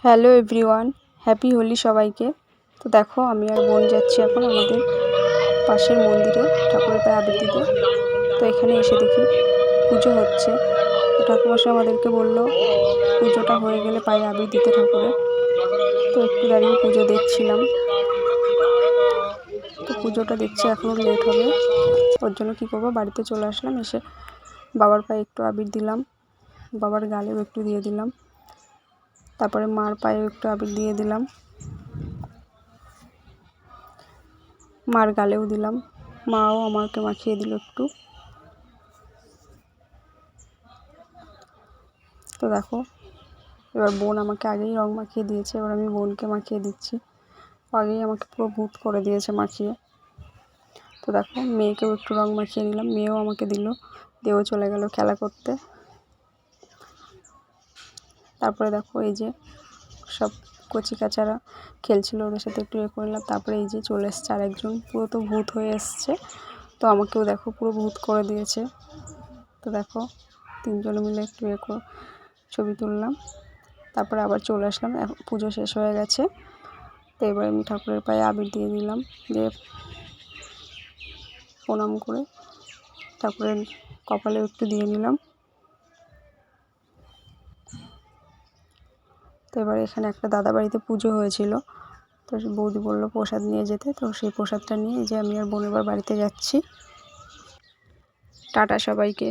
Hello everyone, happy Holi সবাইকে। তো দেখো আমি আর বোন যাচ্ছি এখন আমাদের পাশের মন্দিরে ঠাকুরের পায়ে আবির দিতে। তো এখানে এসে দেখি পুজো হচ্ছে। তো ঠাকুরমশাই আমাদেরকে বললো পুজোটা হয়ে গেলে পায়ে আবির দিতে ঠাকুরের। তো একটু দাঁড়িয়ে পুজো দেখছিলাম। তো পুজোটা দেখছি এখনও লেট হবে, ওর জন্য কী করবো, বাড়িতে চলে আসলাম। এসে বাবার পায়ে একটু আবির দিলাম, বাবার গালেও একটু দিয়ে দিলাম, তারপরে মার পায়েও একটু আবির দিয়ে দিলাম, মার গালেও দিলাম, মাও আমাকে মাখিয়ে দিল একটু। তো দেখো এবার বোন আমাকে আগেই রং মাখিয়ে দিয়েছে, এবার আমি বোনকে মাখিয়ে দিচ্ছি। আগেই আমাকে পুরো ভূত করে দিয়েছে মাখিয়ে। তো দেখো মেয়েকেও একটু রং মাখিয়ে নিলাম, মেয়েও আমাকে দিল, দিয়েও চলে গেল খেলা করতে। তারপরে দেখো এই যে সব কচি কাচারা খেলছিল, ওদের সাথে একটু করে নিলাম। তারপরে এই যে চলে এসছে আরেকজন, পুরো তো ভূত হয়ে এসছে। তো আমাকেও দেখো পুরো ভূত করে দিয়েছে। তো দেখো তিনজনে মিলে একটু ছবি তুললাম, তারপরে আবার চলে আসলাম। পুজো শেষ হয়ে গেছে। তো এবার আমি ঠাকুরের পায়ে আবির দিয়ে দিলাম, দিয়ে প্রণাম করে ঠাকুরের কপালেও একটু দিয়ে নিলাম। তো এবার এখানে একটা দাদা বাড়িতে পুজো হয়েছিল, তো বৌদি বললো প্রসাদ নিয়ে যেতে। তো সেই প্রসাদটা নিয়ে যে আমি আর বোন এবার বাড়িতে যাচ্ছি। টাটা সবাইকে।